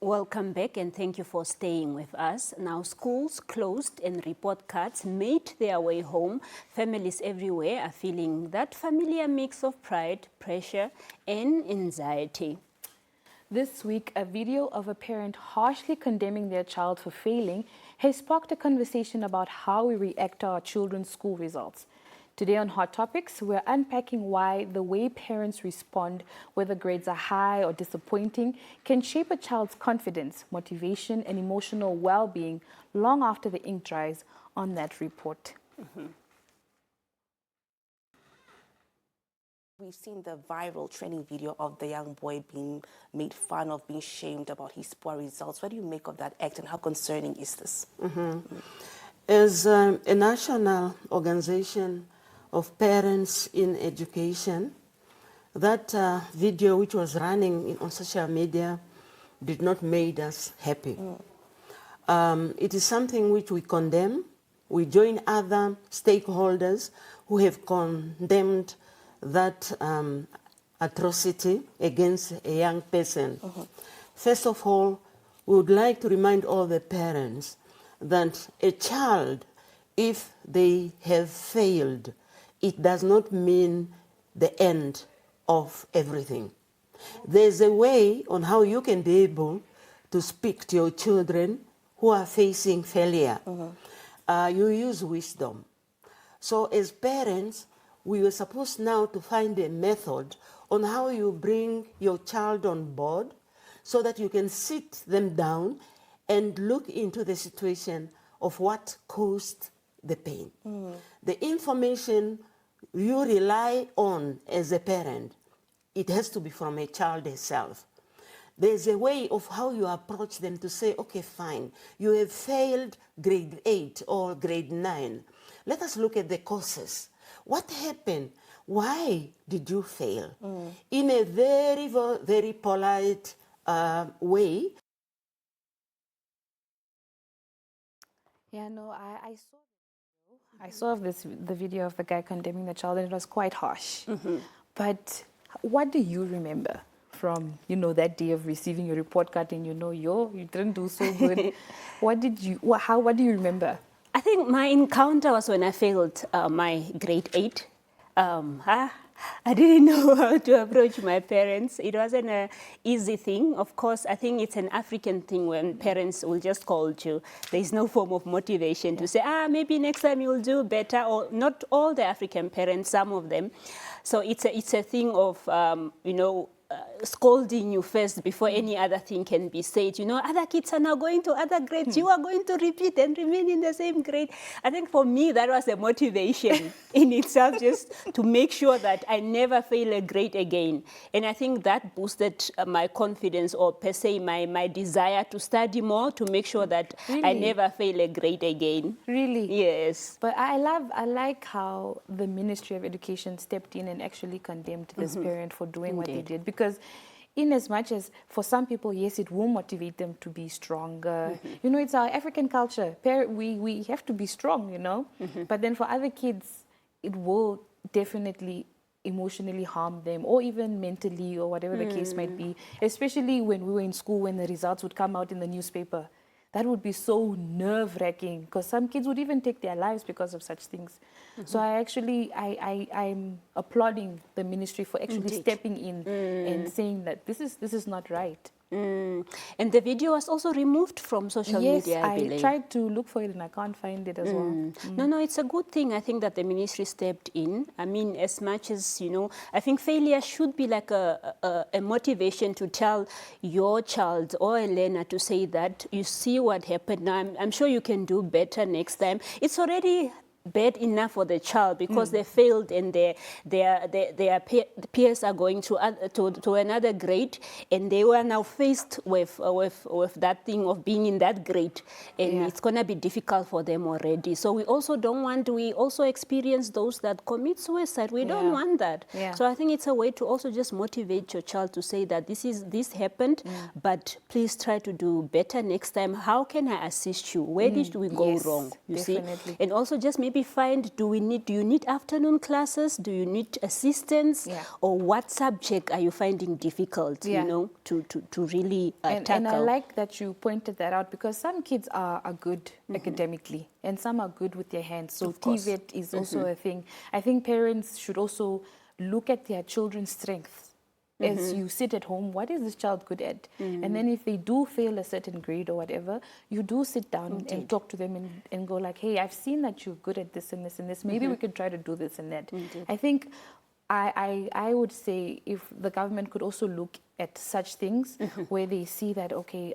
Welcome back and thank you for staying with us. Now, schools closed and report cards made their way home. Families everywhere are feeling that familiar mix of pride, pressure, and anxiety. This week, a video of a parent harshly condemning their child for failing has sparked a conversation about how we react to our children's school results. Today on Hot Topics, we're unpacking why the way parents respond, whether grades are high or disappointing, can shape a child's confidence, motivation, and emotional well-being long after the ink dries on that report. We've seen the viral trending video of the young boy being made fun of, being shamed about his poor results. What do you make of that act and how concerning is this? As a national organization of parents in education, that video which was running on social media did not make us happy. It is something which we condemn. We join other stakeholders who have condemned that atrocity against a young person. First of all, we would like to remind all the parents that a child, if they have failed, it does not mean the end of everything. There's a way on how you can be able to speak to your children who are facing failure. You use wisdom. So as parents, we were supposed now to find a method on how you bring your child on board so that you can sit them down and look into the situation of what caused the pain. The information you rely on as a parent, it has to be from a child itself. There's a way of how you approach them to say, okay, fine, you have failed grade 8 or grade 9. Let us look at the causes. What happened? Why did you fail? In a very, very polite way. Yeah, no, I saw the video of the guy condemning the child, and it was quite harsh. But what do you remember from, that day of receiving your report card and you didn't do so good? What do you remember? I think my encounter was when I failed my grade 8. I didn't know how to approach my parents. It wasn't an easy thing. Of course, I think it's an African thing when parents will just call you. There's no form of motivation to say, maybe next time you'll do better. Or not all the African parents, some of them. So it's a thing of, scolding you first before any other thing can be said. Other kids are now going to other grades. You are going to repeat and remain in the same grade. I think for me, that was a motivation in itself, just to make sure that I never fail a grade again. And I think that boosted my confidence, or per se my desire to study more, to make sure that I never fail a grade again. Really? Yes. But I like how the Ministry of Education stepped in and actually condemned this parent for doing what they did. Because in as much as for some people, yes, it will motivate them to be stronger. It's our African culture. We have to be strong, But then for other kids, it will definitely emotionally harm them, or even mentally, or whatever the case might be. Especially when we were in school, when the results would come out in the newspaper. That would be so nerve-wracking, because some kids would even take their lives because of such things. So I'm applauding the ministry for actually stepping in and saying that this is not right. And the video was also removed from social media, I believe. Yes, I tried to look for it and I can't find it as well. No, it's a good thing, I think, that the ministry stepped in. I mean, as much as, I think failure should be like a motivation to tell your child or a learner to say that you see what happened. Now, I'm sure you can do better next time. It's already bad enough for the child because they failed and their peers are going to another grade, and they were now faced with that thing of being in that grade, and it's going to be difficult for them already. So we also don't want, we also experience those that commit suicide. We don't want that. So I think it's a way to also just motivate your child to say that this happened, but please try to do better next time. How can I assist you? Where did we go wrong? You see? And also just maybe maybe find, do you need afternoon classes? Do you need assistance? Yeah. Or what subject are you finding difficult, Yeah. you know, to really tackle? And I like that you pointed that out, because some kids are good academically and some are good with their hands. So Of course. TVET is also a thing. I think parents should also look at their children's strengths. As you sit at home, what is this child good at? And then if they do fail a certain grade or whatever, you do sit down and talk to them and go like, hey, I've seen that you're good at this and this and this. Maybe we could try to do this and that. I think I would say if the government could also look at such things where they see that, okay,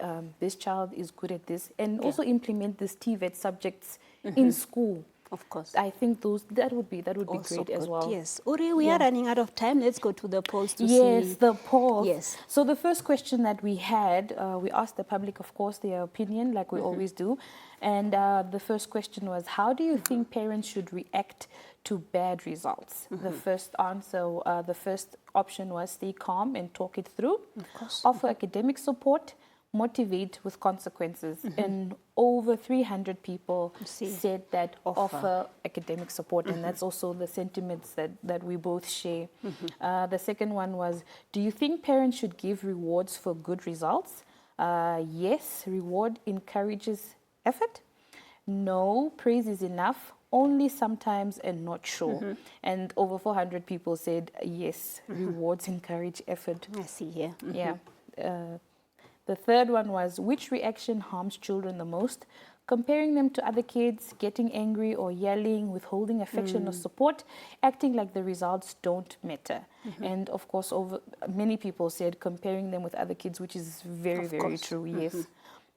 this child is good at this, and also implement these TVET subjects in school. Of course. I think that would be Also great as good, well. Yes. Uri, we are running out of time. Let's go to the polls to see. Yes, the polls. Yes. So the first question that we had, we asked the public, of course, their opinion, like we always do. And the first question was, how do you think parents should react to bad results? The first answer, the first option was stay calm and talk it through. Of course. Offer academic support, motivate with consequences. And over 300 people said that offer academic support, and that's also the sentiments that we both share. The second one was, do you think parents should give rewards for good results? Yes, reward encourages effort. No, praise is enough, only sometimes and not sure. And over 400 people said yes, rewards encourage effort. I see here. Yeah. The third one was, which reaction harms children the most? Comparing them to other kids, getting angry or yelling, withholding affection or support, acting like the results don't matter. And of course, many people said comparing them with other kids, which is very, very true, yes.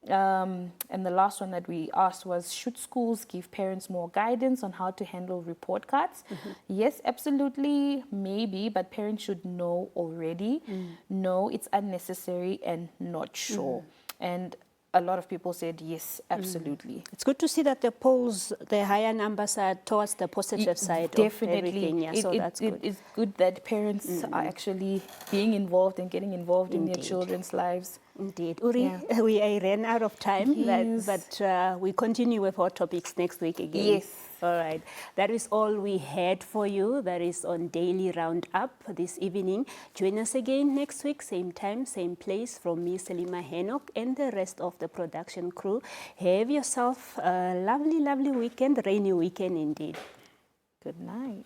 And the last one that we asked was, should schools give parents more guidance on how to handle report cards? Yes, absolutely, maybe, but parents should know already. No, it's unnecessary and not sure. And a lot of people said yes, absolutely. It's good to see that the polls, the higher numbers are towards the positive side Definitely. of everything. Yeah, so that's good. It's good that parents are actually being involved and getting involved in their children's lives. Indeed. Uri, we ran out of time, Yes. but we continue with our topics next week again. Yes. All right. That is all we had for you. That is on Daily Roundup this evening. Join us again next week, same time, same place, from me, Selima Henok, and the rest of the production crew. Have yourself a lovely, lovely weekend, rainy weekend indeed. Good night.